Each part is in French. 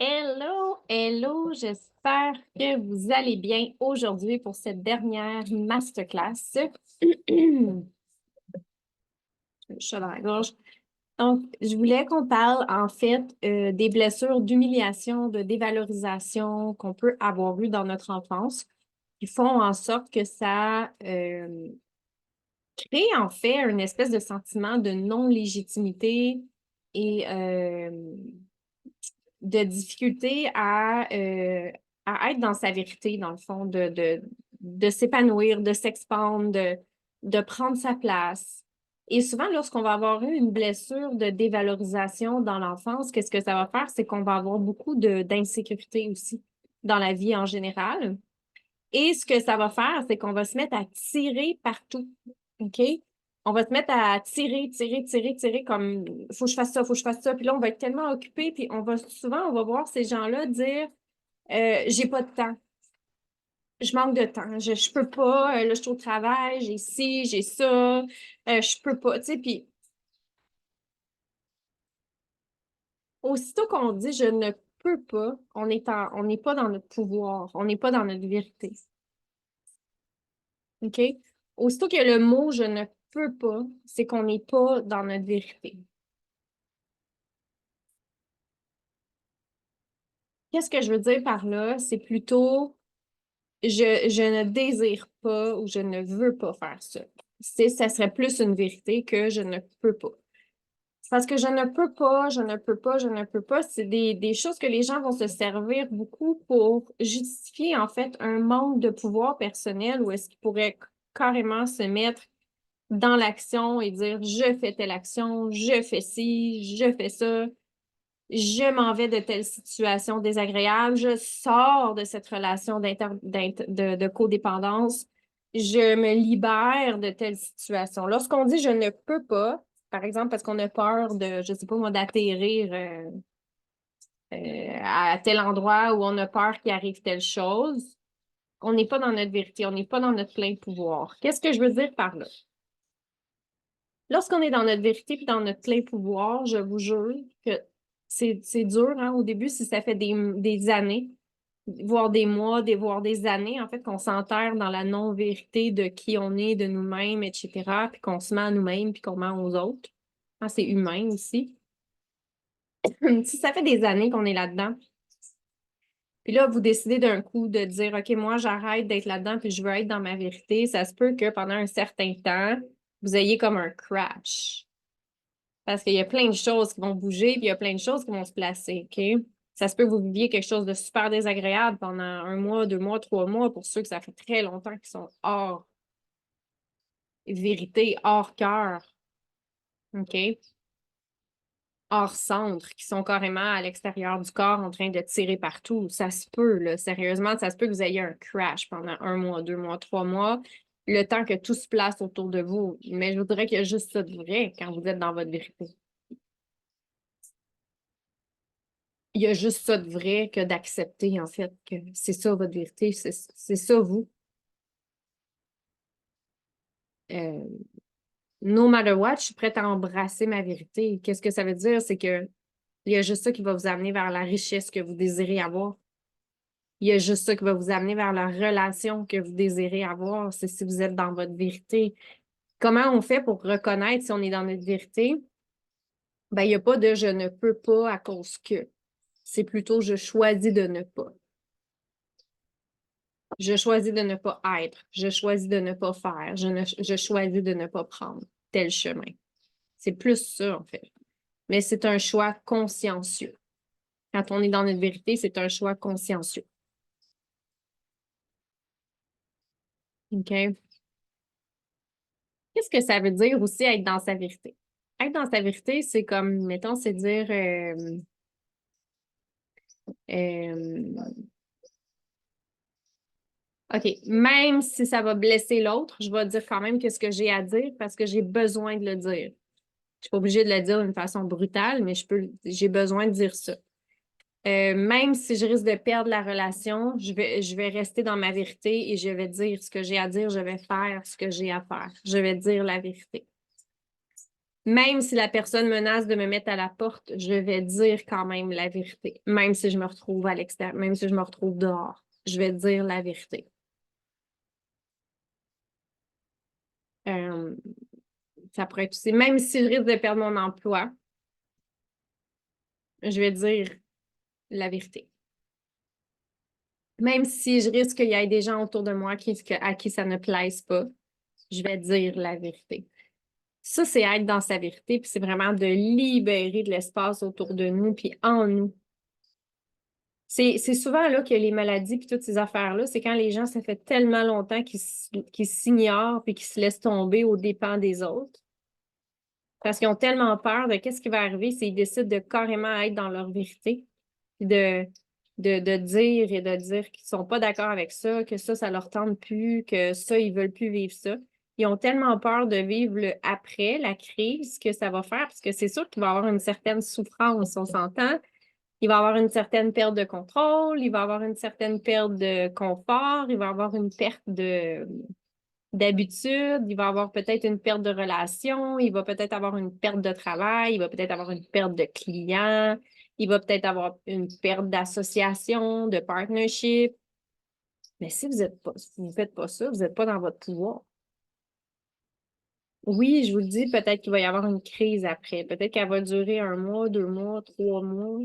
Hello, hello, j'espère que vous allez bien aujourd'hui pour cette dernière masterclass. Chat dans la gorge. Donc, je voulais qu'on parle en fait des blessures d'humiliation, de dévalorisation qu'on peut avoir eues dans notre enfance, qui font en sorte que ça crée en fait une espèce de sentiment de non-légitimité et de difficulté à être dans sa vérité, dans le fond, de s'épanouir, de s'expandre, de prendre sa place. Et souvent, lorsqu'on va avoir eu une blessure de dévalorisation dans l'enfance, qu'est-ce que ça va faire? C'est qu'on va avoir beaucoup d'insécurité aussi dans la vie en général. Et ce que ça va faire, c'est qu'on va se mettre à tirer partout. OK? On va se mettre à tirer, tirer, tirer, tirer comme faut que je fasse ça, faut que je fasse ça. Puis là, on va être tellement occupé, puis on va voir ces gens-là dire j'ai pas de temps, je manque de temps, je peux pas, là, je suis au travail, j'ai ci, j'ai ça, je peux pas. Tu sais, puis aussitôt qu'on dit je ne peux pas, on n'est pas dans notre pouvoir, on n'est pas dans notre vérité. OK? Aussitôt que le mot je ne peux pas, c'est qu'on n'est pas dans notre vérité. Qu'est-ce que je veux dire par là? C'est plutôt je ne désire pas ou je ne veux pas faire ça. Ça serait plus une vérité que je ne peux pas. Parce que je ne peux pas, je ne peux pas, je ne peux pas, c'est des choses que les gens vont se servir beaucoup pour justifier en fait un manque de pouvoir personnel ou est-ce qu'ils pourraient carrément se mettre dans l'action et dire je fais telle action, je fais ci, je fais ça, je m'en vais de telle situation désagréable, je sors de cette relation de codépendance, je me libère de telle situation. Lorsqu'on dit je ne peux pas, par exemple parce qu'on a peur de, je sais pas moi, d'atterrir à tel endroit où on a peur qu'il arrive telle chose, on n'est pas dans notre vérité, on n'est pas dans notre plein pouvoir. Qu'est-ce que je veux dire par là? Lorsqu'on est dans notre vérité et dans notre plein pouvoir, je vous jure que c'est dur hein, au début si ça fait des années, voire des mois, voire des années, en fait, qu'on s'enterre dans la non-vérité de qui on est, de nous-mêmes, etc., puis qu'on se ment à nous-mêmes, puis qu'on ment aux autres. Ah, c'est humain aussi. Si ça fait des années qu'on est là-dedans, puis là, vous décidez d'un coup de dire, OK, moi, j'arrête d'être là-dedans, puis je veux être dans ma vérité, ça se peut que pendant un certain temps, vous ayez comme un crash. Parce qu'il y a plein de choses qui vont bouger, puis il y a plein de choses qui vont se placer, OK? Ça se peut que vous viviez quelque chose de super désagréable pendant un mois, 2 mois, 3 mois, pour ceux que ça fait très longtemps qu'ils sont hors vérité, hors cœur, OK? Hors centre, qui sont carrément à l'extérieur du corps en train de tirer partout. Ça se peut, là, sérieusement, ça se peut que vous ayez un crash pendant 1 mois, 2 mois, 3 mois, le temps que tout se place autour de vous. Mais je voudrais qu'il y a juste ça de vrai quand vous êtes dans votre vérité. Il y a juste ça de vrai que d'accepter, en fait, que c'est ça votre vérité, c'est ça vous. Euh, no matter what, je suis prête à embrasser ma vérité. Qu'est-ce que ça veut dire? C'est que il y a juste ça qui va vous amener vers la richesse que vous désirez avoir. Il y a juste ça qui va vous amener vers la relation que vous désirez avoir. C'est si vous êtes dans votre vérité. Comment on fait pour reconnaître si on est dans notre vérité? Ben, il n'y a pas de je ne peux pas à cause que. C'est plutôt je choisis de ne pas. Je choisis de ne pas être. Je choisis de ne pas faire. Je choisis de ne pas prendre tel chemin. C'est plus ça, en fait. Mais c'est un choix consciencieux. Quand on est dans notre vérité, c'est un choix consciencieux. OK? Qu'est-ce que ça veut dire aussi être dans sa vérité? Être dans sa vérité, c'est comme, mettons, c'est dire euh, OK, même si ça va blesser l'autre, je vais dire quand même qu'est-ce que j'ai à dire parce que j'ai besoin de le dire. Je suis pas obligée de le dire d'une façon brutale, mais j'ai besoin de dire ça. Même si je risque de perdre la relation, je vais rester dans ma vérité et je vais dire ce que j'ai à dire, je vais faire ce que j'ai à faire. Je vais dire la vérité. Même si la personne menace de me mettre à la porte, je vais dire quand même la vérité. Même si je me retrouve à l'extérieur, même si je me retrouve dehors, je vais dire la vérité. Euh, Ça pourrait être aussi, même si je risque de perdre mon emploi, je vais dire la vérité. Même si je risque qu'il y ait des gens autour de moi à qui ça ne plaise pas, je vais dire la vérité. Ça, c'est être dans sa vérité, puis c'est vraiment de libérer de l'espace autour de nous, puis en nous. C'est souvent là que les maladies puis toutes ces affaires-là, c'est quand les gens, ça fait tellement longtemps qu'ils s'ignorent puis qu'ils se laissent tomber aux dépens des autres. Parce qu'ils ont tellement peur de qu'est-ce qui va arriver s'ils décident de carrément être dans leur vérité, puis de dire et de dire qu'ils sont pas d'accord avec ça, que ça leur tente plus, que ça, ils veulent plus vivre ça. Ils ont tellement peur de vivre le après, la crise, que ça va faire, parce que c'est sûr qu'il va y avoir une certaine souffrance, on s'entend. Il va y avoir une certaine perte de contrôle, il va y avoir une certaine perte de confort, il va y avoir une perte d'habitude, il va y avoir peut-être une perte de relation, il va peut-être avoir une perte de travail, il va peut-être avoir une perte de clients, il va peut-être avoir une perte d'association, de partnership. Mais si vous êtes pas, si vous faites pas ça, vous n'êtes pas dans votre pouvoir. Oui, je vous le dis, peut-être qu'il va y avoir une crise après. Peut-être qu'elle va durer 1 mois, 2 mois, 3 mois.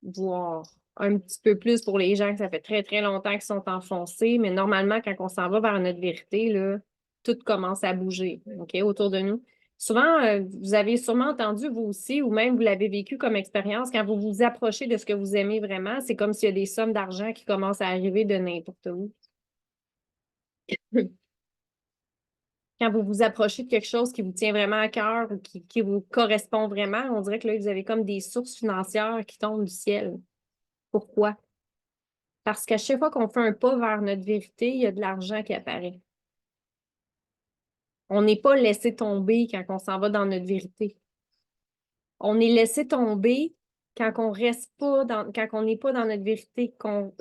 Voire un petit peu plus pour les gens que ça fait très, très longtemps qu'ils sont enfoncés. Mais normalement, quand on s'en va vers notre vérité, là, tout commence à bouger, OK, autour de nous. Souvent, vous avez sûrement entendu, vous aussi, ou même vous l'avez vécu comme expérience, quand vous vous approchez de ce que vous aimez vraiment, c'est comme s'il y a des sommes d'argent qui commencent à arriver de n'importe où. Quand vous vous approchez de quelque chose qui vous tient vraiment à cœur ou qui vous correspond vraiment, on dirait que là, vous avez comme des sources financières qui tombent du ciel. Pourquoi? Parce qu'à chaque fois qu'on fait un pas vers notre vérité, il y a de l'argent qui apparaît. On n'est pas laissé tomber quand on s'en va dans notre vérité. On est laissé tomber quand on reste pas quand on n'est pas dans notre vérité, qu'on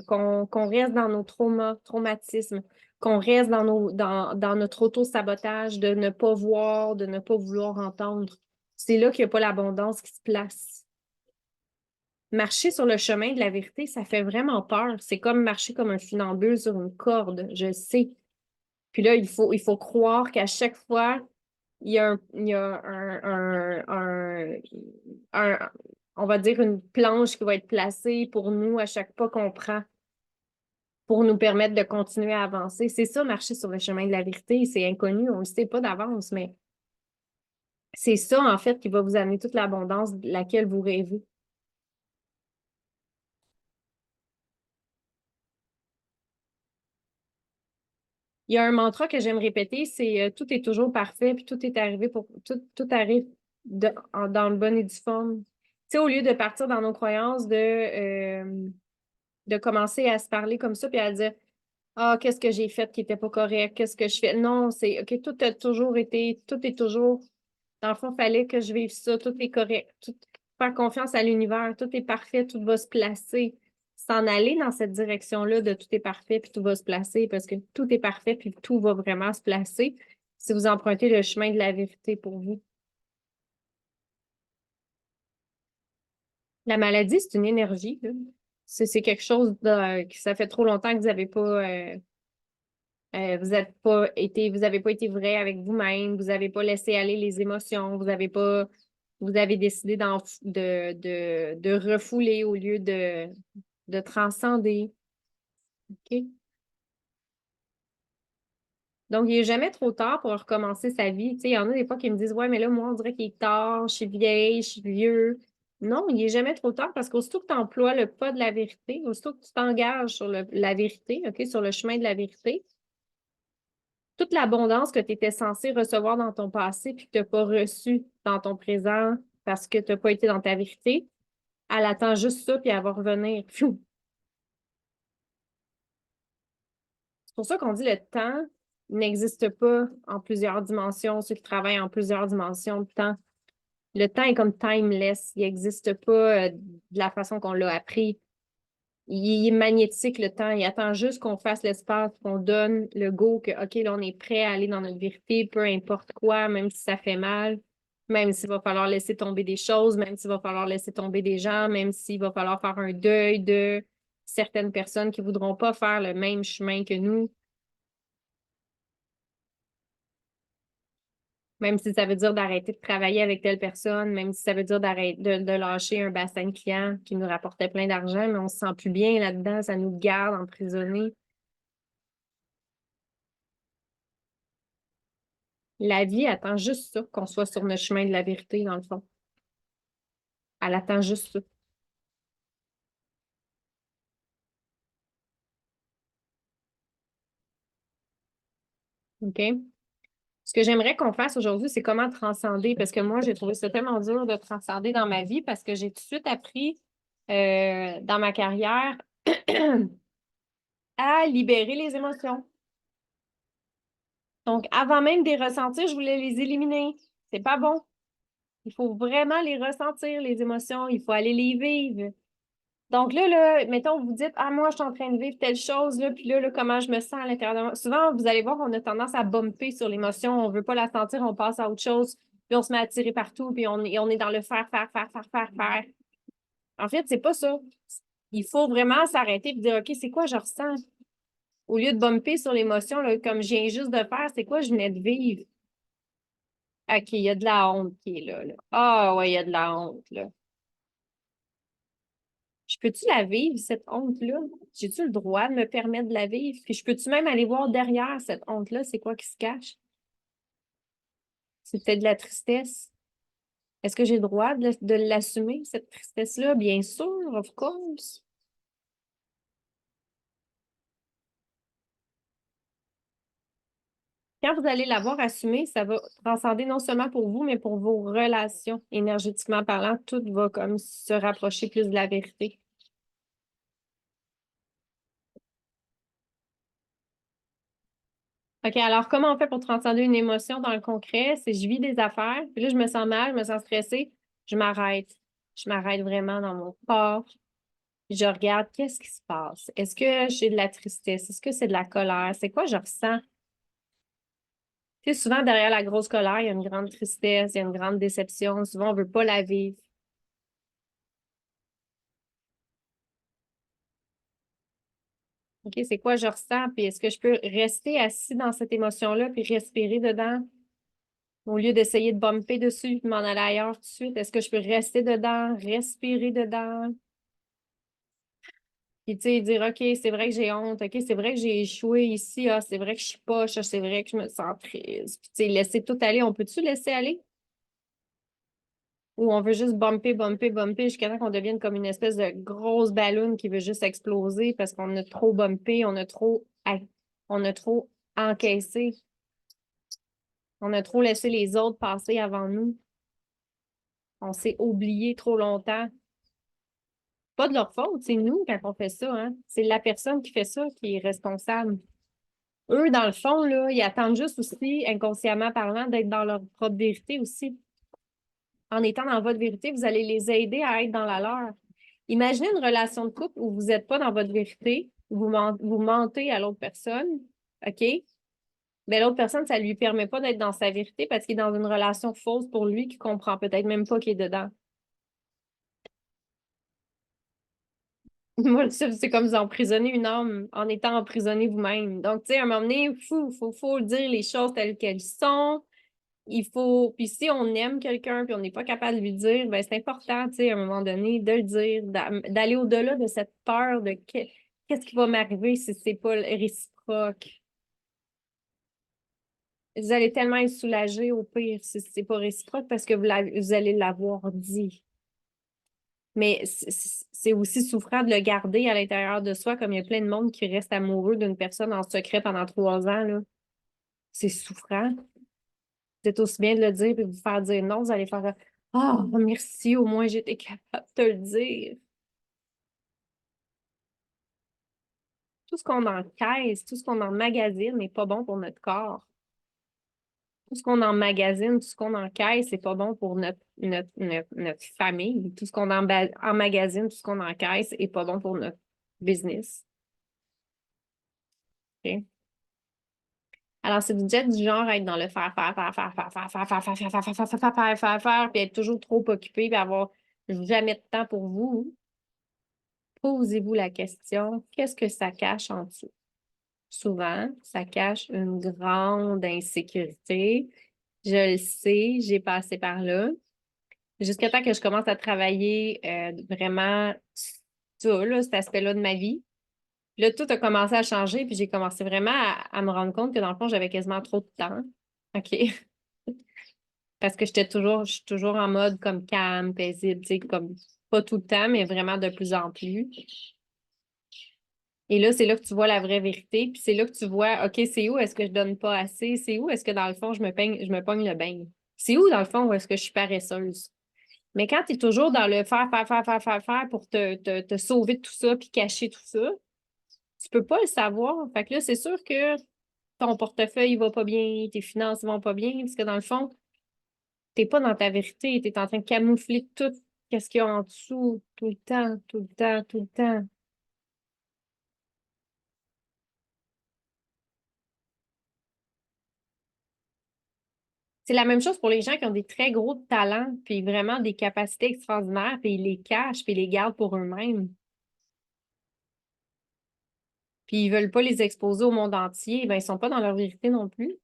reste dans nos traumatismes, qu'on reste dans notre auto-sabotage de ne pas voir, de ne pas vouloir entendre. C'est là qu'il n'y a pas l'abondance qui se place. Marcher sur le chemin de la vérité, ça fait vraiment peur. C'est comme marcher comme un funambule sur une corde, je sais. Puis là, il faut croire qu'à chaque fois, il y a on va dire une planche qui va être placée pour nous à chaque pas qu'on prend pour nous permettre de continuer à avancer. C'est ça, marcher sur le chemin de la vérité. C'est inconnu, on ne le sait pas d'avance, mais c'est ça, en fait, qui va vous amener toute l'abondance de laquelle vous rêvez. Il y a un mantra que j'aime répéter, c'est tout est toujours parfait, puis tout est arrivé pour tout arrive dans le bon et due forme. Tu sais, au lieu de partir dans nos croyances, de commencer à se parler comme ça, puis à dire ah, qu'est-ce que j'ai fait qui n'était pas correct, qu'est-ce que je fais. Non, c'est OK, tout est toujours, dans le fond, il fallait que je vive ça, tout est correct. Faire confiance à l'univers, tout est parfait, tout va se placer. S'en aller dans cette direction-là de tout est parfait, puis tout va se placer, parce que tout est parfait, puis tout va vraiment se placer si vous empruntez le chemin de la vérité pour vous. La maladie, c'est une énergie, là. C'est quelque chose que ça fait trop longtemps que vous n'avez pas, vous avez pas été vrai avec vous-même, vous n'avez pas laissé aller les émotions, vous avez décidé de refouler au lieu de transcender. OK? Donc, il n'est jamais trop tard pour recommencer sa vie. Tu sais, il y en a des fois qui me disent, ouais, mais là, moi, on dirait qu'il est tard, je suis vieille, je suis vieux. Non, il n'est jamais trop tard parce qu'aussitôt que tu emploies le pas de la vérité, aussitôt que tu t'engages sur la vérité, OK, sur le chemin de la vérité, toute l'abondance que tu étais censé recevoir dans ton passé puis que tu n'as pas reçu dans ton présent parce que tu n'as pas été dans ta vérité, elle attend juste ça puis elle va revenir. Pfiou. C'est pour ça qu'on dit le temps n'existe pas en plusieurs dimensions. Ceux qui travaillent en plusieurs dimensions de temps, le temps est comme timeless. Il n'existe pas de la façon qu'on l'a appris. il est magnétique le temps. Il attend juste qu'on fasse l'espace, qu'on donne le go, que, OK, là, on est prêt à aller dans notre vérité, peu importe quoi, même si ça fait mal, même s'il va falloir laisser tomber des choses, même s'il va falloir laisser tomber des gens, même s'il va falloir faire un deuil de certaines personnes qui voudront pas faire le même chemin que nous. Même si ça veut dire d'arrêter de travailler avec telle personne, même si ça veut dire d'arrêter de lâcher un bassin de clients qui nous rapportait plein d'argent, mais on se sent plus bien là-dedans, ça nous garde emprisonnés. La vie attend juste ça, qu'on soit sur le chemin de la vérité, dans le fond. Elle attend juste ça. OK? Ce que j'aimerais qu'on fasse aujourd'hui, c'est comment transcender, parce que moi, j'ai trouvé ça tellement dur de transcender dans ma vie parce que j'ai tout de suite appris dans ma carrière à libérer les émotions. Donc, avant même de les ressentir, je voulais les éliminer. C'est pas bon. Il faut vraiment les ressentir, les émotions. Il faut aller les vivre. Donc mettons, vous dites, ah, moi, je suis en train de vivre telle chose, là, puis là, comment je me sens à l'intérieur de moi. Souvent, vous allez voir, on a tendance à bumper sur l'émotion. On veut pas la sentir, on passe à autre chose, puis on se met à tirer partout, puis on est dans le faire, faire, faire, faire, faire, faire. En fait, c'est pas ça. Il faut vraiment s'arrêter et dire, OK, c'est quoi je ressens? Au lieu de bumper sur l'émotion, là, comme je viens juste de faire, c'est quoi je venais de vivre? OK, il y a de la honte qui est là. Ah, ouais, il y a de la honte, là. Je peux-tu la vivre, cette honte-là? J'ai-tu le droit de me permettre de la vivre? Puis je peux-tu même aller voir derrière cette honte-là, c'est quoi qui se cache? C'est peut-être de la tristesse. Est-ce que j'ai le droit de l'assumer, cette tristesse-là? Bien sûr, of course. Quand vous allez l'avoir assumé, ça va transcender non seulement pour vous, mais pour vos relations, énergétiquement parlant. Tout va comme se rapprocher plus de la vérité. OK, alors comment on fait pour transcender une émotion dans le concret? C'est je vis des affaires, puis là, je me sens mal, je me sens stressée, je m'arrête. Je m'arrête vraiment dans mon corps. Je regarde qu'est-ce qui se passe. Est-ce que j'ai de la tristesse? Est-ce que c'est de la colère? C'est quoi je ressens? Tu sais, souvent, derrière la grosse colère, il y a une grande tristesse, il y a une grande déception. Souvent, on ne veut pas la vivre. OK, c'est quoi je ressens? Puis est-ce que je peux rester assis dans cette émotion-là puis respirer dedans au lieu d'essayer de bumper dessus puis m'en aller ailleurs tout de suite? Est-ce que je peux rester dedans, respirer dedans? Puis, tu sais, dire, OK, c'est vrai que j'ai honte. OK, c'est vrai que j'ai échoué ici. Ah, c'est vrai que je suis poche. Ah, c'est vrai que je me sens triste. Puis, tu sais, laisser tout aller. On peut-tu laisser aller? Ou on veut juste bumper, bumper, bumper jusqu'à temps qu'on devienne comme une espèce de grosse ballon qui veut juste exploser parce qu'on a trop bumpé, on a trop encaissé, on a trop laissé les autres passer avant nous. On s'est oublié trop longtemps. Pas de leur faute, c'est nous quand on fait ça, hein. C'est la personne qui fait ça qui est responsable. Eux, dans le fond, là, ils attendent juste aussi, inconsciemment parlant, d'être dans leur propre vérité aussi. En étant dans votre vérité, vous allez les aider à être dans la leur. Imaginez une relation de couple où vous n'êtes pas dans votre vérité, vous mentez à l'autre personne, OK? Mais l'autre personne, ça ne lui permet pas d'être dans sa vérité parce qu'il est dans une relation fausse pour lui qui comprend peut-être même pas qu'il est dedans. Moi, c'est comme vous emprisonner une âme en étant emprisonné vous-même. Donc, tu sais, à un moment donné, il faut dire les choses telles qu'elles sont. Il faut, puis si on aime quelqu'un puis on n'est pas capable de lui dire, ben c'est important, tu sais, à un moment donné, de le dire, d'aller au-delà de cette peur de qu'est-ce qui va m'arriver si c'est pas réciproque. Vous allez tellement être soulagé au pire si c'est pas réciproque parce que vous allez l'avoir dit. Mais c'est aussi souffrant de le garder à l'intérieur de soi, comme il y a plein de monde qui reste amoureux d'une personne en secret pendant 3 ans, là. C'est souffrant. C'est aussi bien de le dire et de vous faire dire non, vous allez faire ah, merci, au moins j'étais capable de te le dire. Tout ce qu'on encaisse, tout ce qu'on emmagasine n'est pas bon pour notre corps. Tout ce qu'on emmagasine, tout ce qu'on encaisse, c'est pas bon pour notre famille. Tout ce qu'on emmagasine, tout ce qu'on encaisse est pas bon pour business. OK? Alors, si vous êtes du genre à être dans le faire, puis être toujours trop occupé, puis avoir jamais de temps pour vous, posez-vous la question, qu'est-ce que ça cache en dessous? Souvent, ça cache une grande insécurité. Je le sais, j'ai passé par là. Jusqu'à temps que je commence à travailler vraiment ça, là, cet aspect-là de ma vie. Là, tout a commencé à changer, puis j'ai commencé vraiment à me rendre compte que dans le fond, j'avais quasiment trop de temps. OK? Parce que je suis toujours en mode comme calme, paisible, tu sais, comme pas tout le temps, mais vraiment de plus en plus. Et là, c'est là que tu vois la vraie vérité, puis c'est là que tu vois, OK, c'est où est-ce que je donne pas assez? C'est où est-ce que dans le fond, je me pogne le bain? C'est où dans le fond où est-ce que je suis paresseuse? Mais quand tu es toujours dans le faire pour te sauver de tout ça puis cacher tout ça, tu peux pas le savoir. Fait que là, c'est sûr que ton portefeuille il va pas bien, tes finances vont pas bien, parce que dans le fond, t'es pas dans ta vérité, tu es en train de camoufler tout ce qu'il y a en dessous, tout le temps, tout le temps, tout le temps. C'est la même chose pour les gens qui ont des très gros talents, puis vraiment des capacités extraordinaires, puis ils les cachent, puis ils les gardent pour eux-mêmes. Puis ils veulent pas les exposer au monde entier, ben ils sont pas dans leur vérité non plus.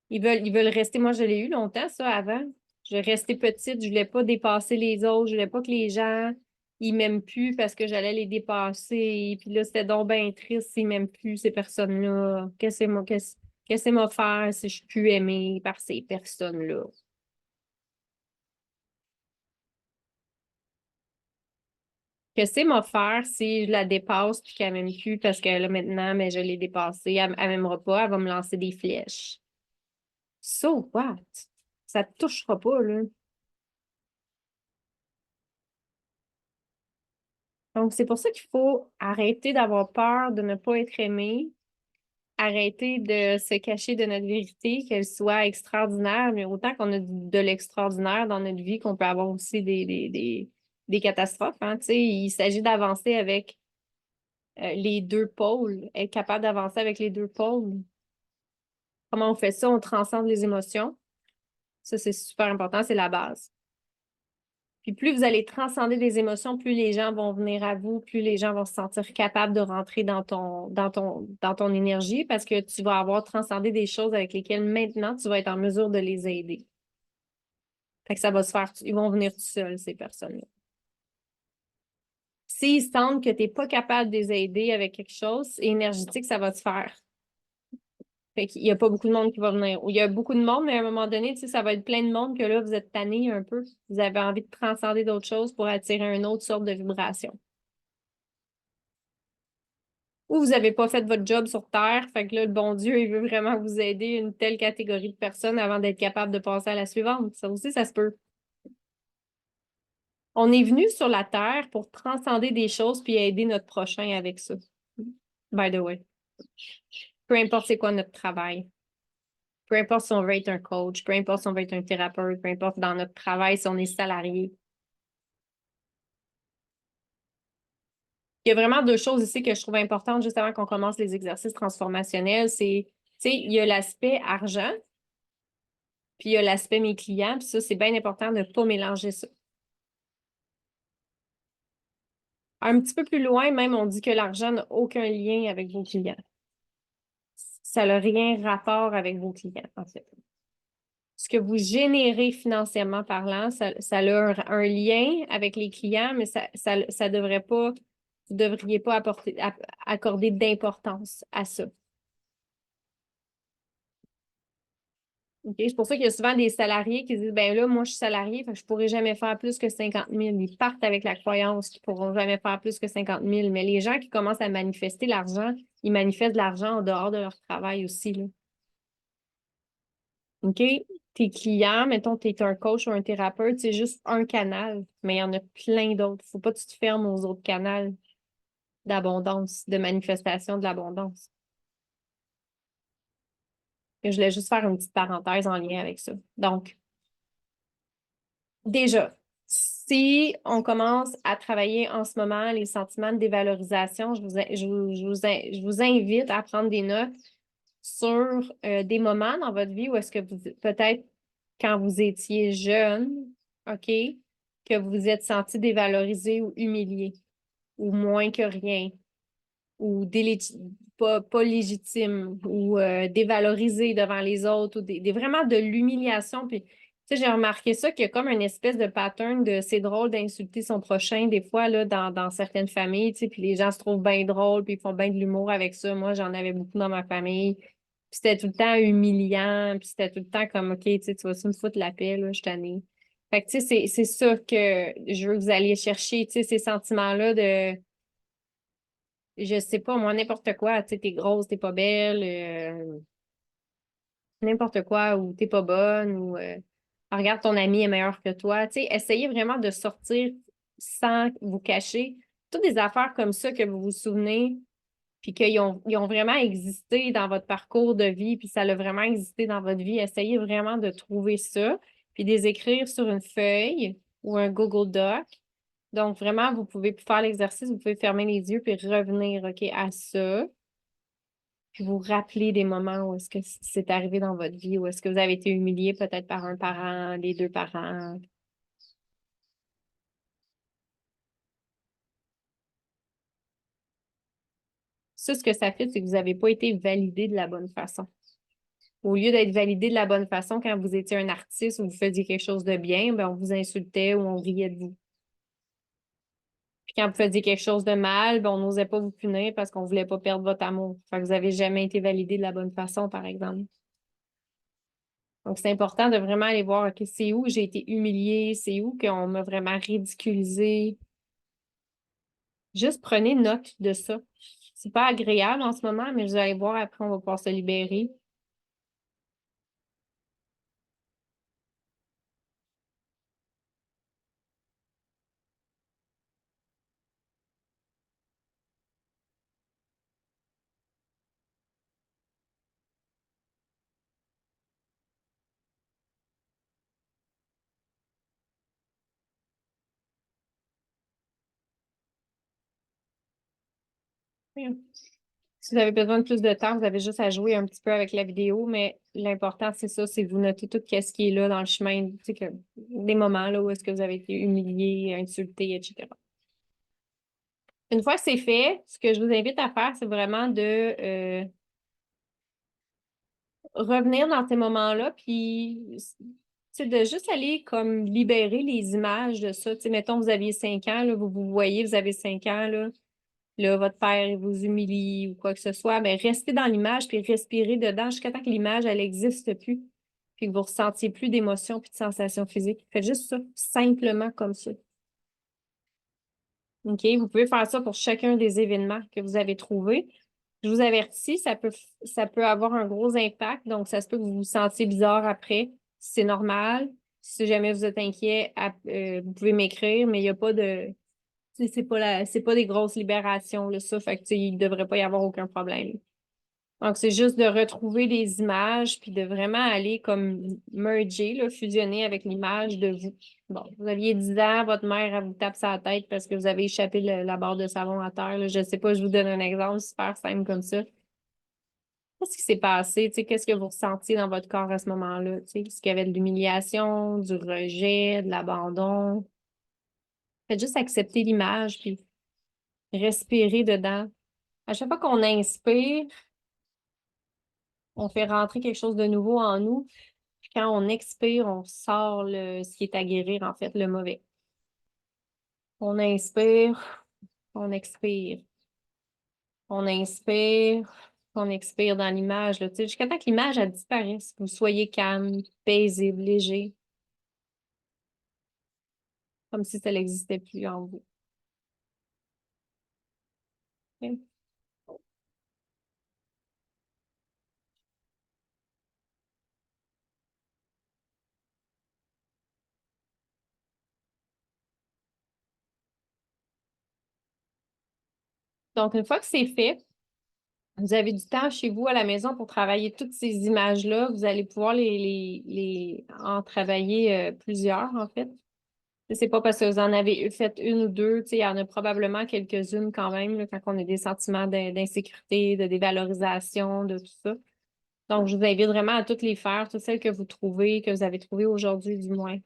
Ils veulent rester. Moi, je l'ai eu longtemps, ça, avant. Je restais petite, je voulais pas dépasser les autres, je voulais pas que les gens, ils m'aiment plus parce que j'allais les dépasser. Puis là, c'était donc bien triste s'ils m'aiment plus, ces personnes-là. Qu'est-ce que c'est m'a faire si je suis plus aimée par ces personnes-là? Qu'est-ce que c'est m'a faire si je la dépasse puis qu'elle m'aime plus parce que là, maintenant, mais je l'ai dépassée, elle m'aimera pas, elle va me lancer des flèches. So what? Ça te touchera pas, là. Donc, c'est pour ça qu'il faut arrêter d'avoir peur de ne pas être aimé, arrêter de se cacher de notre vérité, qu'elle soit extraordinaire, mais autant qu'on a de l'extraordinaire dans notre vie, qu'on peut avoir aussi des catastrophes, hein, tu sais, il s'agit d'avancer avec les deux pôles, être capable d'avancer avec les deux pôles. Comment on fait ça? On transcende les émotions. Ça, c'est super important, c'est la base. Puis plus vous allez transcender des émotions, plus les gens vont venir à vous, plus les gens vont se sentir capables de rentrer dans ton énergie parce que tu vas avoir transcendé des choses avec lesquelles maintenant tu vas être en mesure de les aider. Fait que ça va se faire, ils vont venir tout seuls, ces personnes-là. S'ils sentent que tu n'es pas capable de les aider avec quelque chose énergétique, ça va se faire. Fait qu'il n'y a pas beaucoup de monde qui va venir. Ou il y a beaucoup de monde, mais à un moment donné, tu sais, ça va être plein de monde que là, vous êtes tanné un peu. Vous avez envie de transcender d'autres choses pour attirer une autre sorte de vibration. Ou vous n'avez pas fait votre job sur Terre, fait que là, le bon Dieu, il veut vraiment vous aider une telle catégorie de personnes avant d'être capable de passer à la suivante. Ça aussi, ça se peut. On est venu sur la Terre pour transcender des choses puis aider notre prochain avec ça. By the way. Peu importe c'est quoi notre travail. Peu importe si on veut être un coach, peu importe si on veut être un thérapeute, peu importe dans notre travail si on est salarié. Il y a vraiment deux choses ici que je trouve importantes juste avant qu'on commence les exercices transformationnels. C'est, tu sais, il y a l'aspect argent, puis il y a l'aspect mes clients, puis ça, c'est bien important de ne pas mélanger ça. Un petit peu plus loin, même, on dit que l'argent n'a aucun lien avec vos clients. Ça n'a rien rapport avec vos clients, en fait. Ce que vous générez financièrement parlant, ça a un lien avec les clients, mais ça devrait pas, vous ne devriez pas accorder d'importance à ça. OK? C'est pour ça qu'il y a souvent des salariés qui disent, ben là, moi, je suis salarié, fait que je ne pourrai jamais faire plus que 50 000. Ils partent avec la croyance qu'ils ne pourront jamais faire plus que 50 000. Mais les gens qui commencent à manifester l'argent, ils manifestent de l'argent en dehors de leur travail aussi, là. OK? Tes clients, mettons, tu es un coach ou un thérapeute, c'est juste un canal, mais il y en a plein d'autres. Il ne faut pas que tu te fermes aux autres canaux d'abondance, de manifestation de l'abondance. Je voulais juste faire une petite parenthèse en lien avec ça. Donc, déjà, Si on commence à travailler en ce moment les sentiments de dévalorisation, je vous invite à prendre des notes sur des moments dans votre vie où est-ce que vous, peut-être quand vous étiez jeune, OK, que vous vous êtes senti dévalorisé ou humilié, ou moins que rien, ou pas légitime, ou dévalorisé devant les autres, ou vraiment de l'humiliation. Puis, tu sais, j'ai remarqué ça qu'il y a comme une espèce de pattern de c'est drôle d'insulter son prochain, des fois, là, dans certaines familles, tu sais, puis les gens se trouvent bien drôles, puis ils font bien de l'humour avec ça. Moi, j'en avais beaucoup dans ma famille. Puis c'était tout le temps humiliant, puis c'était tout le temps comme, OK, tu sais, tu vas-tu me foutre la paix, là, je suis tannée. Fait que, tu sais, c'est ça que je veux que vous alliez chercher, tu sais, ces sentiments-là de je sais pas, moi, n'importe quoi, tu sais, t'es grosse, t'es pas belle, n'importe quoi, ou t'es pas bonne, ou ah, regarde, ton ami est meilleur que toi. Tu sais, essayez vraiment de sortir sans vous cacher. Toutes des affaires comme ça que vous vous souvenez, puis ils ont vraiment existé dans votre parcours de vie, puis ça a vraiment existé dans votre vie. Essayez vraiment de trouver ça, puis de les écrire sur une feuille ou un Google Doc. Donc, vraiment, vous pouvez faire l'exercice, vous pouvez fermer les yeux puis revenir, OK, à ça. Puis vous rappeler des moments où est-ce que c'est arrivé dans votre vie, où est-ce que vous avez été humilié peut-être par un parent, les deux parents. Ça, ce que ça fait, c'est que vous n'avez pas été validé de la bonne façon. Au lieu d'être validé de la bonne façon quand vous étiez un artiste ou vous faisiez quelque chose de bien, ben on vous insultait ou on riait de vous. Puis quand vous faisiez quelque chose de mal, ben on n'osait pas vous punir parce qu'on ne voulait pas perdre votre amour. Fait que vous n'avez jamais été validé de la bonne façon, par exemple. Donc, c'est important de vraiment aller voir, OK, c'est où j'ai été humiliée, c'est où qu'on m'a vraiment ridiculisé. Juste prenez note de ça. C'est pas agréable en ce moment, mais vous allez voir, après, on va pouvoir se libérer. Si vous avez besoin de plus de temps, vous avez juste à jouer un petit peu avec la vidéo, mais l'important, c'est ça, c'est que vous notez tout ce qui est là dans le chemin, tu sais, des moments là où est-ce que vous avez été humilié, insulté, etc. Une fois que c'est fait, ce que je vous invite à faire, c'est vraiment de revenir dans ces moments-là, puis c'est de juste aller comme libérer les images de ça. Tu sais, mettons, vous aviez 5 ans, là, vous vous voyez, vous avez 5 ans, là, votre père il vous humilie ou quoi que ce soit, mais restez dans l'image puis respirez dedans jusqu'à temps que l'image, elle n'existe plus, puis que vous ressentiez plus d'émotions puis de sensations physiques. Faites juste ça, simplement comme ça. OK? Vous pouvez faire ça pour chacun des événements que vous avez trouvés. Je vous avertis, ça peut avoir un gros impact, donc ça se peut que vous vous sentiez bizarre après. C'est normal. Si jamais vous êtes inquiet, vous pouvez m'écrire, mais il n'y a pas de. C'est pas des grosses libérations, là, ça. Fait que, tu sais, il ne devrait pas y avoir aucun problème. Donc, c'est juste de retrouver les images puis de vraiment aller comme merger, là, fusionner avec l'image de vous. Bon, vous aviez 10 ans, votre mère, elle vous tape sa tête parce que vous avez échappé la barre de savon à terre, là. Je sais pas, je vous donne un exemple super simple comme ça. Qu'est-ce qui s'est passé? Tu sais, qu'est-ce que vous ressentiez dans votre corps à ce moment-là? Tu sais, est-ce qu'il y avait de l'humiliation, du rejet, de l'abandon? Faites juste accepter l'image puis respirer dedans. À chaque fois qu'on inspire, on fait rentrer quelque chose de nouveau en nous. Puis quand on expire, on sort ce qui est à guérir, en fait, le mauvais. On inspire, on expire. On inspire, on expire dans l'image, là, tu sais, jusqu'à temps que l'image, elle disparaisse. Vous soyez calme, paisible, léger, comme si ça n'existait plus en vous. Ok? Donc, une fois que c'est fait, vous avez du temps chez vous à la maison pour travailler toutes ces images-là. Vous allez pouvoir en travailler plusieurs, en fait. C'est pas parce que vous en avez fait une ou deux, il y en a probablement quelques-unes quand même, là, quand on a des sentiments d'insécurité, de dévalorisation, de tout ça. Donc, je vous invite vraiment à toutes les faire, toutes celles que vous trouvez, que vous avez trouvées aujourd'hui du moins.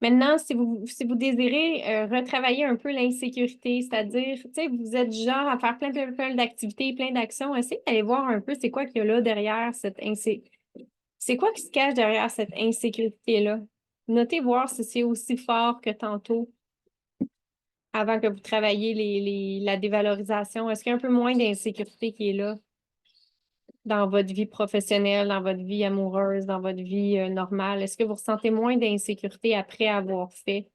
Maintenant, si vous désirez retravailler un peu l'insécurité, c'est-à-dire, tu sais, vous êtes du genre à faire plein d'activités, plein d'actions, essayez d'aller voir un peu c'est quoi qu'il y a là derrière cette insécurité. C'est quoi qui se cache derrière cette insécurité-là? Notez voir si c'est aussi fort que tantôt, avant que vous travailliez la dévalorisation. Est-ce qu'il y a un peu moins d'insécurité qui est là dans votre vie professionnelle, dans votre vie amoureuse, dans votre vie normale? Est-ce que vous ressentez moins d'insécurité après avoir fait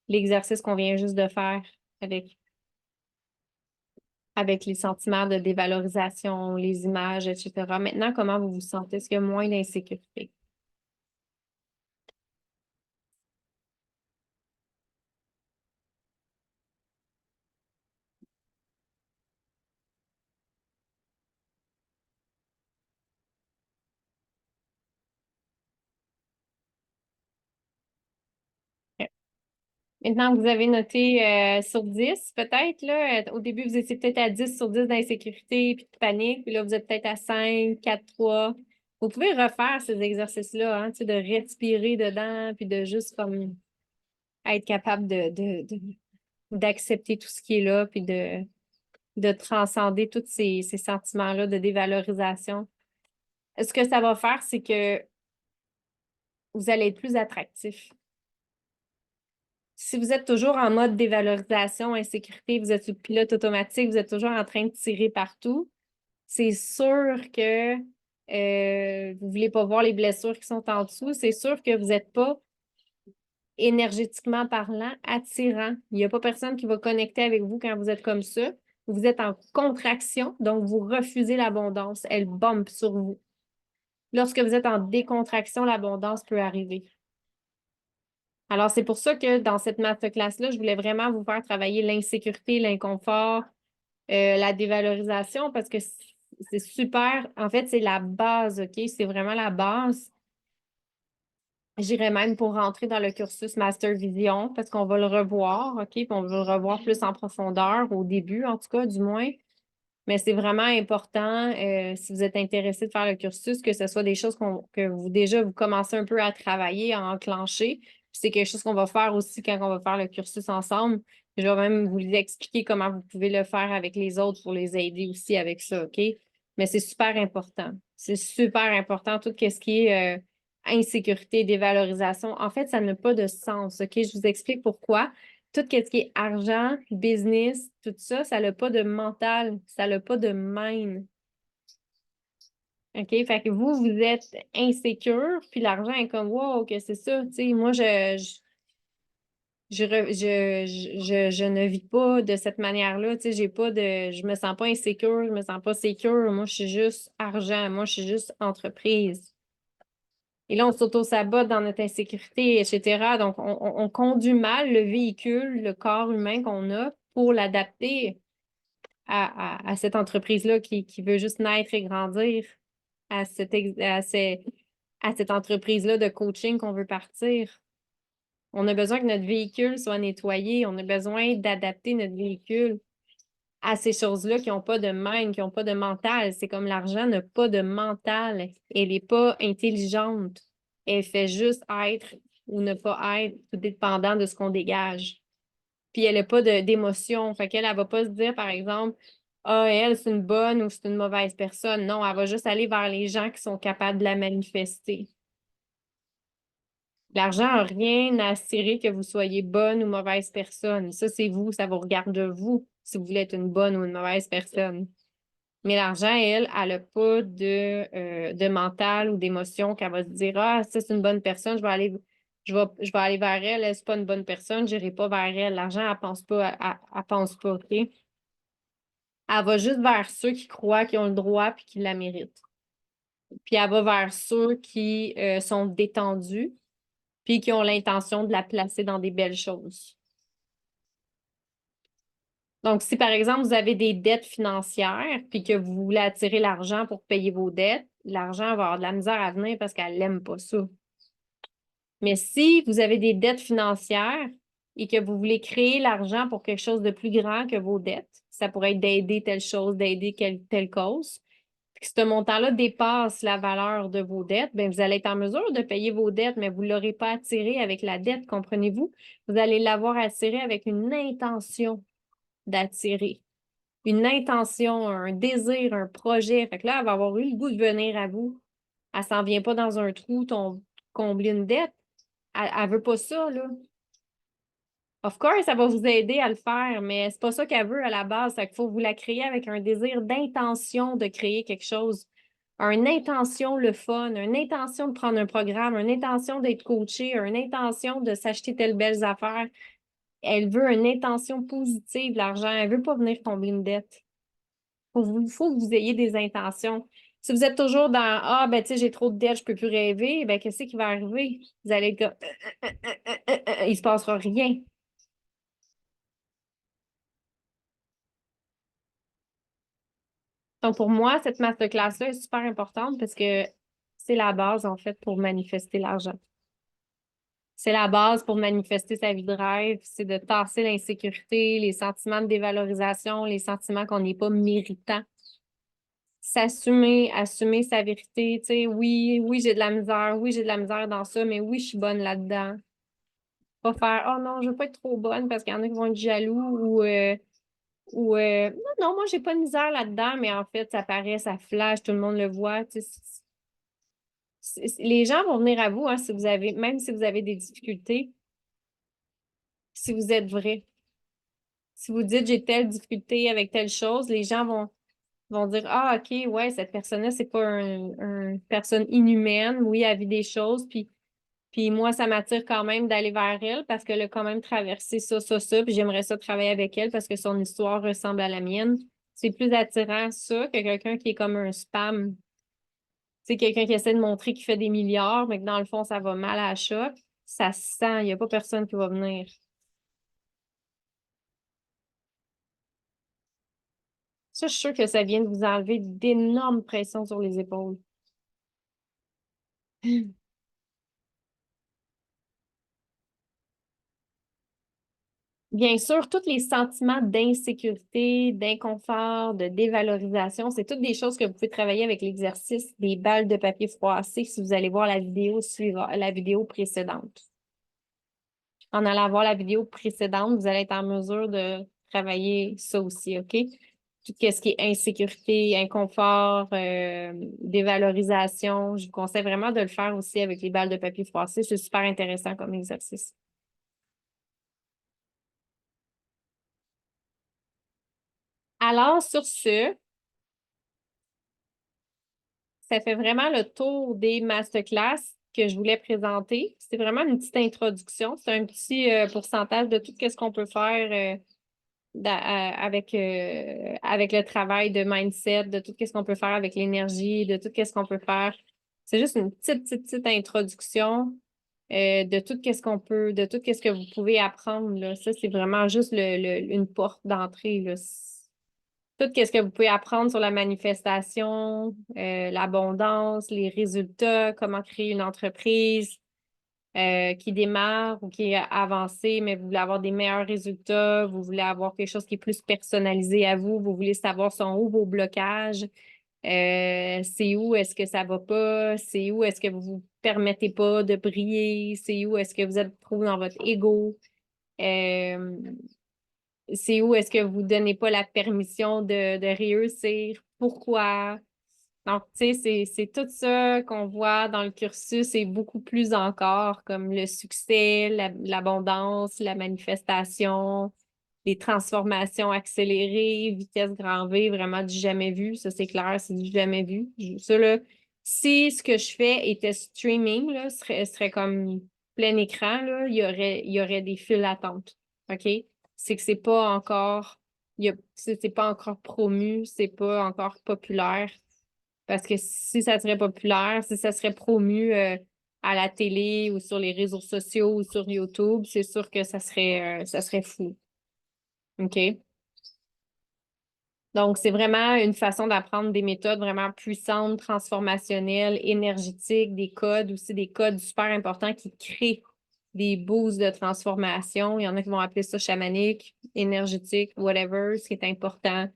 l'exercice qu'on vient juste de faire avec, avec les sentiments de dévalorisation, les images, etc. Maintenant, comment vous vous sentez? Est-ce qu'il y a moins d'insécurité? Maintenant que vous avez noté sur 10, peut-être, là, au début, vous étiez peut-être à 10 sur 10 d'insécurité puis de panique, puis là, vous êtes peut-être à 5, 4, 3. Vous pouvez refaire ces exercices-là, hein, tu sais, de respirer dedans, puis de juste comme être capable d'accepter tout ce qui est là, puis de transcender tous ces sentiments-là de dévalorisation. Ce que ça va faire, c'est que vous allez être plus attractif. Si vous êtes toujours en mode dévalorisation, insécurité, vous êtes sur le pilote automatique, vous êtes toujours en train de tirer partout, c'est sûr que vous ne voulez pas voir les blessures qui sont en dessous. C'est sûr que vous n'êtes pas énergétiquement parlant attirant. Il n'y a pas personne qui va connecter avec vous quand vous êtes comme ça. Vous êtes en contraction, donc vous refusez l'abondance. Elle bombe sur vous. Lorsque vous êtes en décontraction, l'abondance peut arriver. Alors, c'est pour ça que dans cette masterclass-là, je voulais vraiment vous faire travailler l'insécurité, l'inconfort, la dévalorisation, parce que c'est super. En fait, c'est la base, OK? C'est vraiment la base. J'irais même pour rentrer dans le cursus Master Vision, parce qu'on va le revoir, OK? Puis on va le revoir plus en profondeur, au début, en tout cas, du moins. Mais c'est vraiment important, si vous êtes intéressé de faire le cursus, que ce soit des choses que vous déjà vous commencez un peu à travailler, à enclencher. Puis c'est quelque chose qu'on va faire aussi quand on va faire le cursus ensemble. Je vais même vous expliquer comment vous pouvez le faire avec les autres pour les aider aussi avec ça, OK? Mais c'est super important. C'est super important, tout ce qui est insécurité, dévalorisation. En fait, ça n'a pas de sens, OK? Je vous explique pourquoi tout ce qui est argent, business, tout ça, ça n'a pas de mental, ça n'a pas de mind. OK? Fait que vous êtes insécure, puis l'argent est comme, wow, que c'est ça. Tu sais, moi, je ne vis pas de cette manière-là. Tu sais, je me sens pas insécure, je me sens pas sécure. Moi, je suis juste argent. Moi, je suis juste entreprise. Et là, on s'auto-sabote dans notre insécurité, etc. Donc, on conduit mal le véhicule, le corps humain qu'on a pour l'adapter à cette entreprise-là qui veut juste naître et grandir, à cette entreprise-là de coaching qu'on veut partir. On a besoin que notre véhicule soit nettoyé. On a besoin d'adapter notre véhicule à ces choses-là qui n'ont pas de mind, qui n'ont pas de mental. C'est comme l'argent n'a pas de mental. Elle n'est pas intelligente. Elle fait juste être ou ne pas être, tout dépendant de ce qu'on dégage. Puis elle n'a pas d'émotion. Fait qu'elle, elle va pas se dire, par exemple, ah, elle, c'est une bonne ou c'est une mauvaise personne. Non, elle va juste aller vers les gens qui sont capables de la manifester. L'argent n'a rien à assurer que vous soyez bonne ou mauvaise personne. Ça, c'est vous, ça vous regarde de vous si vous voulez être une bonne ou une mauvaise personne. Mais l'argent, elle n'a pas de mental ou d'émotion qu'elle va se dire, ah, ça, c'est une bonne personne, je vais aller vers elle, elle, c'est pas une bonne personne, je n'irai pas vers elle. L'argent, elle pense pas, elle pense pas, OK? Elle va juste vers ceux qui croient qu'ils ont le droit puis qui la méritent. Puis elle va vers ceux qui sont détendus puis qui ont l'intention de la placer dans des belles choses. Donc, si par exemple, vous avez des dettes financières puis que vous voulez attirer l'argent pour payer vos dettes, l'argent va avoir de la misère à venir parce qu'elle n'aime pas ça. Mais si vous avez des dettes financières et que vous voulez créer l'argent pour quelque chose de plus grand que vos dettes, ça pourrait être d'aider telle chose, d'aider telle cause, puis que ce montant-là dépasse la valeur de vos dettes, bien, vous allez être en mesure de payer vos dettes, mais vous ne l'aurez pas attiré avec la dette, comprenez-vous? Vous allez l'avoir attiré avec une intention d'attirer. Une intention, un désir, un projet. Fait que là, elle va avoir eu le goût de venir à vous. Elle s'en vient pas dans un trou, combler une dette. Elle veut pas ça, là. Of course, ça va vous aider à le faire, mais c'est pas ça qu'elle veut à la base. Il faut vous la créer avec un désir d'intention de créer quelque chose. Une intention, le fun, une intention de prendre un programme, une intention d'être coachée, une intention de s'acheter telles belles affaires. Elle veut une intention positive, l'argent. Elle veut pas venir combler une dette. Faut que vous ayez des intentions. Si vous êtes toujours dans Ah, ben, tu sais, j'ai trop de dettes, je peux plus rêver, ben, qu'est-ce qui va arriver? Vous allez être comme il se passera rien. Donc, pour moi, cette masterclass-là est super importante parce que c'est la base, en fait, pour manifester l'argent. C'est la base pour manifester sa vie de rêve, c'est de tasser l'insécurité, les sentiments de dévalorisation, les sentiments qu'on n'est pas méritant. S'assumer, assumer sa vérité, tu sais, oui, oui, j'ai de la misère, oui, j'ai de la misère dans ça, mais oui, je suis bonne là-dedans. Pas faire, oh non, je veux pas être trop bonne parce qu'il y en a qui vont être jaloux ou non, non, moi, j'ai pas de misère là-dedans, mais en fait, ça paraît, ça flash, tout le monde le voit, tu sais. Les gens vont venir à vous, hein, si vous avez, même si vous avez des difficultés, si vous êtes vrai. Si vous dites j'ai telle difficulté avec telle chose, les gens vont dire ah, OK, ouais, cette personne-là, c'est pas une personne inhumaine. Oui, elle vit des choses, puis moi, ça m'attire quand même d'aller vers elle parce qu'elle a quand même traversé ça, ça, ça, puis j'aimerais ça travailler avec elle parce que son histoire ressemble à la mienne. C'est plus attirant ça que quelqu'un qui est comme un spam. C'est quelqu'un qui essaie de montrer qu'il fait des milliards, mais que dans le fond, ça va mal à la shop. Ça se sent, il n'y a pas personne qui va venir. Ça, je suis sûre que ça vient de vous enlever d'énormes pressions sur les épaules. Bien sûr, tous les sentiments d'insécurité, d'inconfort, de dévalorisation, c'est toutes des choses que vous pouvez travailler avec l'exercice des balles de papier froissé si vous allez voir la vidéo suivante, la vidéo précédente. En allant voir la vidéo précédente, vous allez être en mesure de travailler ça aussi, OK? Tout ce qui est insécurité, inconfort, dévalorisation, je vous conseille vraiment de le faire aussi avec les balles de papier froissé. C'est super intéressant comme exercice. Alors, sur ce, ça fait vraiment le tour des masterclass que je voulais présenter. C'est vraiment une petite introduction. C'est un petit pourcentage de tout ce qu'on peut faire avec le travail de mindset, de tout ce qu'on peut faire avec l'énergie, de tout ce qu'on peut faire. C'est juste une petite introduction de tout ce qu'on peut, de tout ce que vous pouvez apprendre, là. Ça, c'est vraiment juste une porte d'entrée, là. Tout ce que vous pouvez apprendre sur la manifestation, l'abondance, les résultats, comment créer une entreprise qui démarre ou qui est avancée, mais vous voulez avoir des meilleurs résultats, vous voulez avoir quelque chose qui est plus personnalisé à vous, vous voulez savoir sont où vos blocages, c'est où est-ce que ça va pas, c'est où est-ce que vous vous permettez pas de briller, c'est où est-ce que vous êtes trop dans votre ego. Euh, c'est où est-ce que vous ne donnez pas la permission de réussir? Pourquoi? Donc, tu sais, c'est tout ça qu'on voit dans le cursus et beaucoup plus encore, comme le succès, l'abondance, la manifestation, les transformations accélérées, vitesse grand V, vraiment du jamais vu. Ça, c'est clair, c'est du jamais vu. Ça, là, si ce que je fais était streaming, là, serait comme plein écran, là, il y aurait des files d'attente. OK? C'est que c'est pas encore, c'est pas encore promu, c'est pas encore populaire. Parce que si ça serait populaire, si ça serait promu à la télé ou sur les réseaux sociaux ou sur YouTube, c'est sûr que ça serait fou. OK? Donc, c'est vraiment une façon d'apprendre des méthodes vraiment puissantes, transformationnelles, énergétiques, des codes, aussi des codes super importants qui créent des boosts de transformation. Il y en a qui vont appeler ça chamanique, énergétique, whatever. Ce qui est important,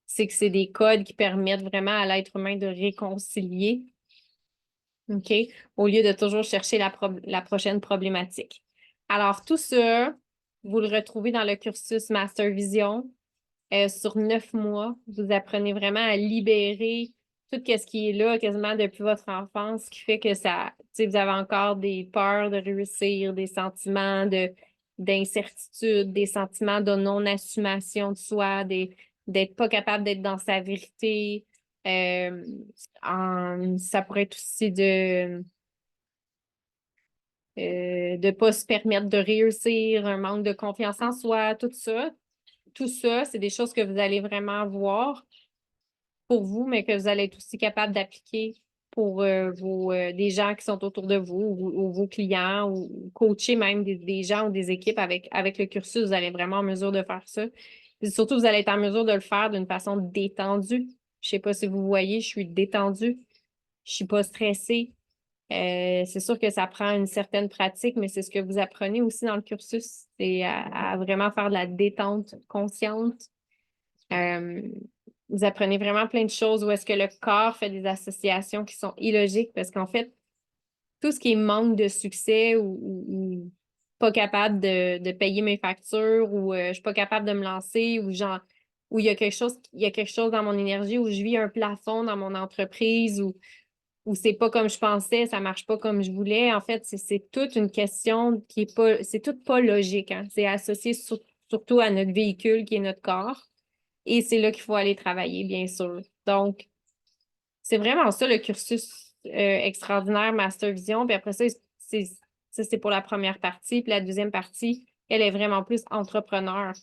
c'est que c'est des codes qui permettent vraiment à l'être humain de réconcilier, OK, au lieu de toujours chercher la prochaine problématique. Alors, tout ça, vous le retrouvez dans le cursus Master Vision. Sur 9 mois, vous apprenez vraiment à libérer tout ce qui est là quasiment depuis votre enfance, ce qui fait que ça, tu sais, vous avez encore des peurs de réussir, des sentiments d'incertitude, des sentiments de non-assumation de soi, d'être pas capable d'être dans sa vérité. Ça pourrait être aussi de pas se permettre de réussir, un manque de confiance en soi, tout ça. Tout ça, c'est des choses que vous allez vraiment voir pour vous, mais que vous allez être aussi capable d'appliquer pour des gens qui sont autour de vous ou vos clients ou coacher même des gens ou des équipes avec le cursus. Vous allez vraiment en mesure de faire ça. Puis surtout, vous allez être en mesure de le faire d'une façon détendue. Je sais pas si vous voyez, je suis détendue. Je suis pas stressée. C'est sûr que ça prend une certaine pratique, mais c'est ce que vous apprenez aussi dans le cursus, c'est à vraiment faire de la détente consciente. Euh, Vous apprenez vraiment plein de choses où est-ce que le corps fait des associations qui sont illogiques parce qu'en fait, tout ce qui est manque de succès ou pas capable de payer mes factures ou je suis pas capable de me lancer ou genre où il y a quelque chose dans mon énergie où je vis un plafond dans mon entreprise ou c'est pas comme je pensais, ça marche pas comme je voulais. En fait, c'est toute une question qui est pas, c'est tout pas logique, hein. C'est associé surtout à notre véhicule qui est notre corps. Et c'est là qu'il faut aller travailler, bien sûr. Donc, c'est vraiment ça le cursus extraordinaire Master Vision. Puis après ça, c'est pour la première partie. Puis la deuxième partie, elle est vraiment plus entrepreneur.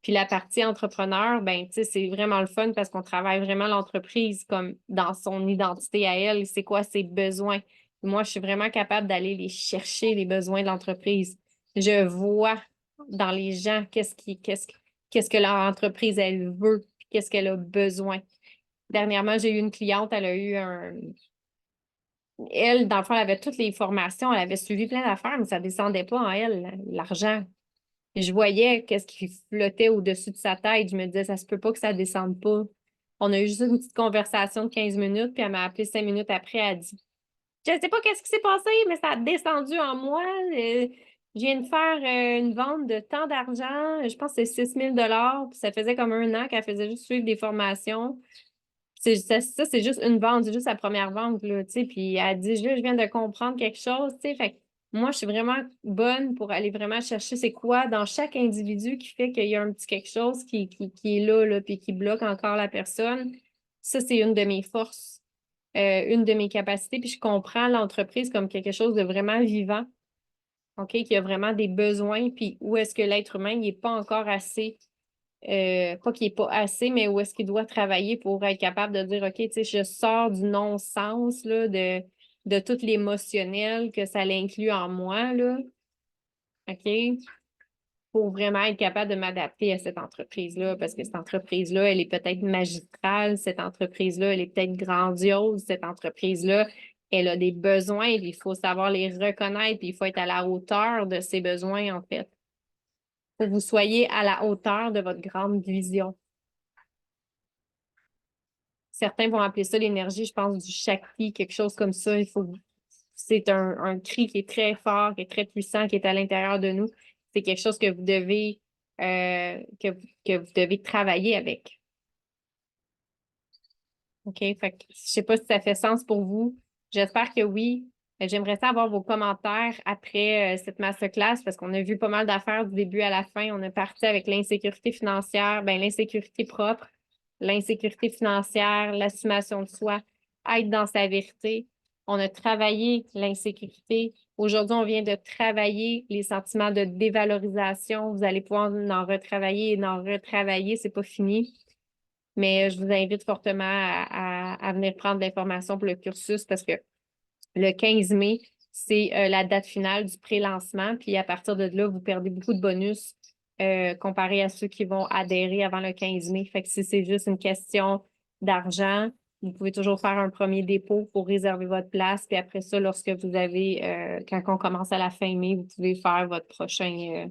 Puis la partie entrepreneur, ben, tu sais, c'est vraiment le fun parce qu'on travaille vraiment l'entreprise comme dans son identité à elle. C'est quoi ses besoins? Moi, je suis vraiment capable d'aller les chercher, les besoins de l'entreprise. Je vois dans les gens qu'est-ce que leur entreprise, elle veut, qu'est-ce qu'elle a besoin. Dernièrement, j'ai eu une cliente, elle a eu Elle, dans le fond, elle avait toutes les formations, elle avait suivi plein d'affaires, mais ça ne descendait pas en elle, l'argent. Et je voyais qu'est-ce qui flottait au-dessus de sa tête. Je me disais, ça se peut pas que ça descende pas. On a eu juste une petite conversation de 15 minutes, puis elle m'a appelé 5 minutes après, elle a dit, je ne sais pas qu'est-ce qui s'est passé, mais ça a descendu en moi. Je viens de faire une vente de tant d'argent, je pense que c'est 6 000 $, puis ça faisait comme un an qu'elle faisait juste suivre des formations. C'est juste une vente, c'est juste sa première vente, là, tu sais. Puis elle dit, je viens de comprendre quelque chose, tu sais. Fait que moi, je suis vraiment bonne pour aller vraiment chercher c'est quoi dans chaque individu qui fait qu'il y a un petit quelque chose qui est là, puis qui bloque encore la personne. Ça, c'est une de mes forces, une de mes capacités. Puis je comprends l'entreprise comme quelque chose de vraiment vivant, OK, qui a vraiment des besoins, puis où est-ce que l'être humain n'est pas encore assez pas qu'il n'est pas assez, mais où est-ce qu'il doit travailler pour être capable de dire, OK, tu sais, je sors du non-sens là, de tout l'émotionnel que ça l'inclut en moi, là, OK, pour vraiment être capable de m'adapter à cette entreprise-là, parce que cette entreprise-là, elle est peut-être magistrale, cette entreprise-là, elle est peut-être grandiose, cette entreprise-là, elle a des besoins, puis il faut savoir les reconnaître, puis il faut être à la hauteur de ses besoins, en fait, pour que vous soyez à la hauteur de votre grande vision. Certains vont appeler ça l'énergie, je pense, du Shakti, quelque chose comme ça. C'est un cri qui est très fort, qui est très puissant, qui est à l'intérieur de nous. C'est quelque chose que vous devez, que vous devez travailler avec. OK? Fait que, je sais pas si ça fait sens pour vous. J'espère que oui. J'aimerais savoir vos commentaires après cette masterclass parce qu'on a vu pas mal d'affaires du début à la fin. On est parti avec l'insécurité financière, ben, l'insécurité propre, l'insécurité financière, l'assumation de soi, être dans sa vérité. On a travaillé l'insécurité. Aujourd'hui, on vient de travailler les sentiments de dévalorisation. Vous allez pouvoir en retravailler et en retravailler. C'est pas fini. Mais je vous invite fortement à venir prendre l'information pour le cursus parce que le 15 mai, c'est la date finale du pré-lancement. Puis à partir de là, vous perdez beaucoup de bonus comparé à ceux qui vont adhérer avant le 15 mai. Fait que si c'est juste une question d'argent, vous pouvez toujours faire un premier dépôt pour réserver votre place. Puis après ça, lorsque vous avez, quand on commence à la fin mai, vous pouvez faire votre prochain,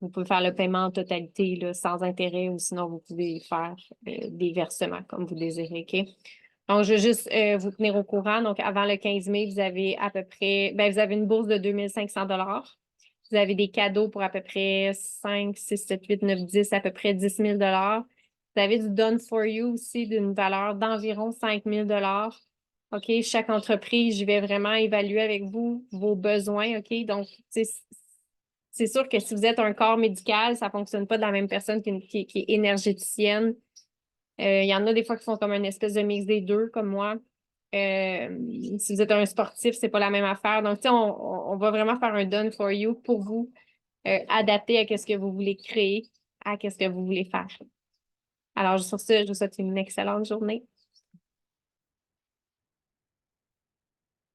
vous pouvez faire le paiement en totalité là, sans intérêt ou sinon vous pouvez faire des versements comme vous désirez. OK? Donc, je veux juste vous tenir au courant. Donc, avant le 15 mai, vous avez à peu près, vous avez une bourse de 2 500 $. Vous avez des cadeaux pour à peu près 5, 6, 7, 8, 9, 10, à peu près 10 000 $. Vous avez du Done for You aussi d'une valeur d'environ 5 000 $. OK? Chaque entreprise, je vais vraiment évaluer avec vous vos besoins. OK? Donc, c'est sûr que si vous êtes un corps médical, ça ne fonctionne pas de la même personne qui est énergéticienne. Il y en a des fois qui font comme une espèce de mix des deux, comme moi. Si vous êtes un sportif, c'est pas la même affaire. Donc, tu sais, on va vraiment faire un done for you pour vous, adapté à ce que vous voulez créer, à ce que vous voulez faire. Alors, sur ce, je vous souhaite une excellente journée.